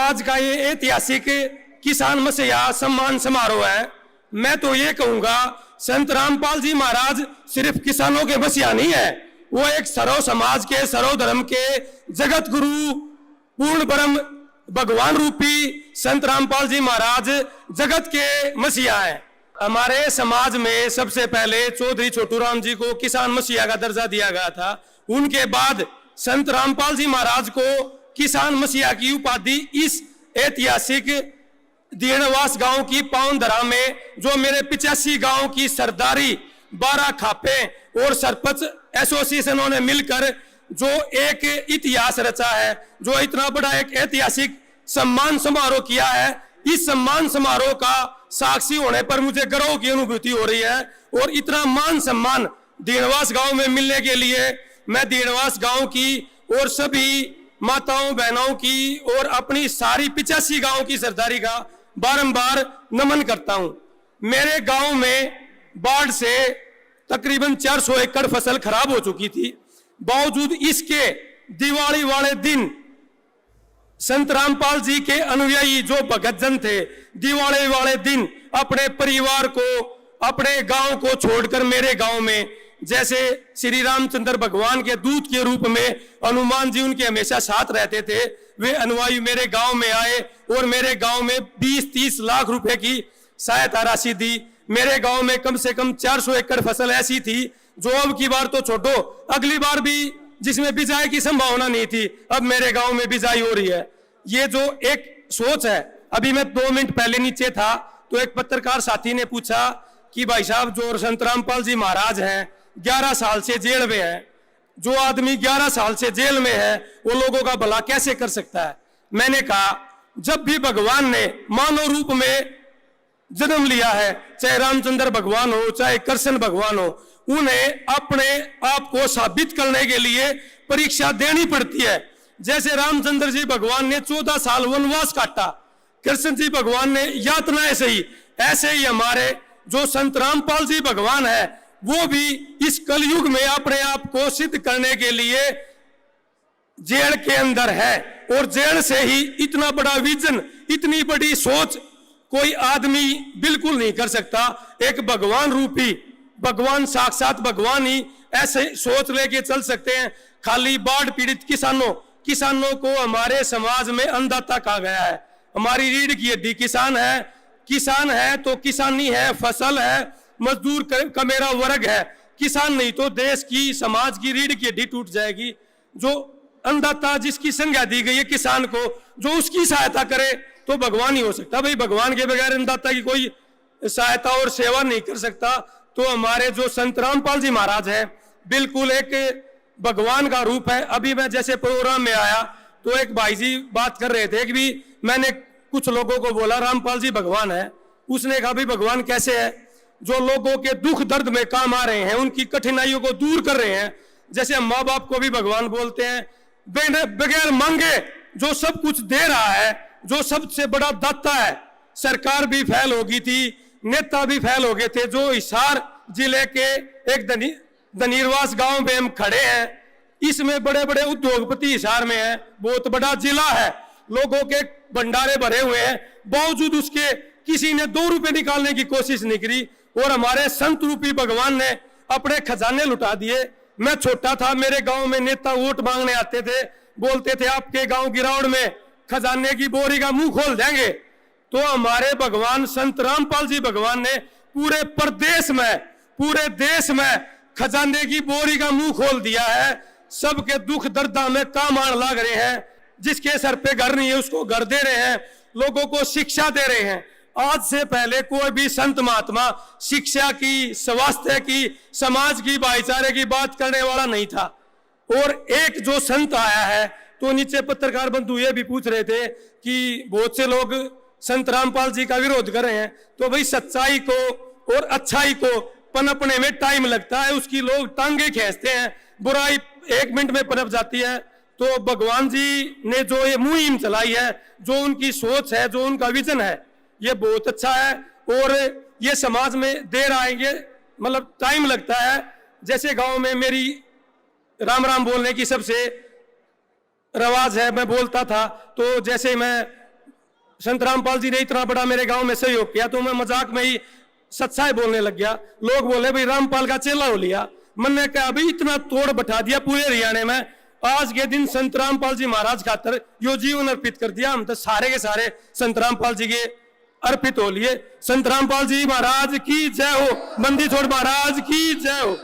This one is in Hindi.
आज का ये ऐतिहासिक किसान मसीहा सम्मान समारोह है। मैं तो ये कहूंगा संत रामपाल जी महाराज सिर्फ किसानों के मसीहा नहीं है, वो एक सर्व समाज के, सर्व धर्म के जगत गुरु पूर्ण ब्रह्म भगवान रूपी संत रामपाल जी महाराज जगत के मसीहा है। हमारे समाज में सबसे पहले चौधरी छोटू राम जी को किसान मसीहा का दर्जा दिया गया था। उनके बाद संत रामपाल जी महाराज को किसान मसीहा की उपाधि इस ऐतिहासिक दीनवास गांव की पावन धरा में, जो मेरे 85 गांव की सरदारी 12 खापे और सरपंच एसोसिएशनों ने मिलकर जो एक इतिहास रचा है, जो इतना बड़ा एक ऐतिहासिक सम्मान समारोह किया है, इस सम्मान समारोह का साक्षी होने पर मुझे गर्व की अनुभूति हो रही है। और इतना मान सम्मान दीनवास गांव में मिलने के लिए मैं दीनवास गांव की और सभी माताओं बहनों की और अपनी सारी 85 गांव की सरदारी का बारंबार नमन करता हूं। मेरे गांव में बाढ़ से तकरीबन 400 एकड़ फसल खराब हो चुकी थी। बावजूद इसके दिवाली वाले दिन संत रामपाल जी के अनुयायी जो भगत जन थे, दिवाली वाले दिन अपने परिवार को, अपने गांव को छोड़कर मेरे गांव में, जैसे श्री रामचंद्र भगवान के दूत के रूप में हनुमान जी उनके हमेशा साथ रहते थे, वे अनुयायी मेरे गांव में आए और मेरे गांव में 20-30 लाख रुपए की सहायता राशि दी। मेरे गांव में कम से कम 400 एकड़ फसल ऐसी थी जो अब की बार तो छोड़ो, अगली बार भी जिसमें बिजाई की संभावना नहीं थी, अब मेरे गांव में बिजाई हो रही है। ये जो एक सोच है, अभी मैं 2 मिनट पहले नीचे था तो एक पत्रकार साथी ने पूछा कि भाई साहब जो संत रामपाल जी महाराज हैं 11 साल से जेल में है, जो आदमी 11 साल से जेल में है वो लोगों का भला कैसे कर सकता है। मैंने कहा जब भी भगवान ने मानव रूप में जन्म लिया है, चाहे रामचंद्र भगवान हो चाहे कृष्ण भगवान हो, उन्हें अपने आप को साबित करने के लिए परीक्षा देनी पड़ती है। जैसे रामचंद्र जी भगवान ने 14 साल वनवास काटा, कृष्ण जी भगवान ने यातनाएं सही, ऐसे ही हमारे जो संत रामपाल जी भगवान है वो भी इस कलयुग में अपने आप को सिद्ध करने के लिए जेल के अंदर है। और जेल से ही इतना बड़ा विजन, इतनी बड़ी सोच कोई आदमी बिल्कुल नहीं कर सकता। एक भगवान रूपी, भगवान साक्षात भगवान ही ऐसे सोच लेके चल सकते हैं। खाली बाढ़ पीड़ित किसानों को हमारे समाज में अन्नदाता कहा गया है। हमारी रीढ़ की हड्डी किसान है तो किसानी है, फसल है, मजदूर का मेरा वर्ग है। किसान नहीं तो देश की, समाज की रीढ़ की हड्डी टूट जाएगी। जो अन्नदाता जिसकी संज्ञा दी गई है किसान को, जो उसकी सहायता करे तो भगवान ही हो सकता। भाई भगवान के बगैर अन्नदाता की कोई सहायता और सेवा नहीं कर सकता। तो हमारे जो संत रामपाल जी महाराज है बिल्कुल एक भगवान का रूप है। अभी मैं जैसे प्रोग्राम में आया तो एक भाई जी बात कर रहे थे कि भी मैंने कुछ लोगों को बोला रामपाल जी भगवान है। उसने कहा भी भगवान कैसे है? जो लोगों के दुख दर्द में काम आ रहे हैं, उनकी कठिनाइयों को दूर कर रहे हैं। जैसे हम माँ बाप को भी भगवान बोलते हैं, बगैर मांगे जो सब कुछ दे रहा है, जो सबसे बड़ा दाता है। सरकार भी फेल हो गई थी, नेता भी फेल हो गए थे। जो हिसार जिले के एक दनीरवास गांव में हम खड़े हैं, इसमें बड़े बड़े उद्योगपति हिसार में है, बहुत बड़ा जिला है, लोगों के भंडारे भरे हुए हैं, बावजूद उसके किसी ने 2 रुपए निकालने की कोशिश नहीं करी। और हमारे संत रूपी भगवान ने अपने खजाने लुटा दिए। मैं छोटा था, मेरे गांव में नेता वोट मांगने आते थे, बोलते थे आपके गांव गिरावड़ में खजाने की बोरी का मुंह खोल देंगे। तो हमारे भगवान संत रामपाल जी भगवान ने पूरे देश में खजाने की बोरी का मुंह खोल दिया है। सबके दुख दर्द में काम आने लग रहे हैं। जिसके सर पे घर नहीं है उसको घर दे रहे हैं, लोगों को शिक्षा दे रहे हैं। आज से पहले कोई भी संत महात्मा शिक्षा की, स्वास्थ्य की, समाज की, भाईचारे की बात करने वाला नहीं था। और एक जो संत आया है, तो नीचे पत्रकार बंधु ये भी पूछ रहे थे कि बहुत से लोग संत रामपाल जी का विरोध कर रहे हैं। तो भाई सच्चाई को और अच्छाई को पनपने में टाइम लगता है, उसकी लोग टांगे खींचते हैं, बुराई 1 मिनट में पनप जाती है। तो भगवान जी ने जो ये मुहिम चलाई है, जो उनकी सोच है, जो उनका विजन है, ये बहुत अच्छा है। और ये समाज में देर आएंगे, मतलब टाइम लगता है। जैसे गांव में मेरी राम राम बोलने की सबसे रवाज है, मैं बोलता था। तो जैसे मैं संत रामपाल जी ने इतना बड़ा मेरे गांव में सहयोग किया, तो मैं मजाक में ही सच्चाई बोलने लग गया। लोग बोले भाई रामपाल का चेला हो लिया। मैंने कहा भाई इतना तोड़ बैठा दिया पूरे हरियाणा में, आज के दिन संत रामपाल जी महाराज खातर यो जीवन अर्पित कर दिया। हम तो सारे के सारे संत रामपाल जी के अर्पित हो लिए। संत रामपाल जी महाराज की जय हो, बंदी छोड़ महाराज की जय हो।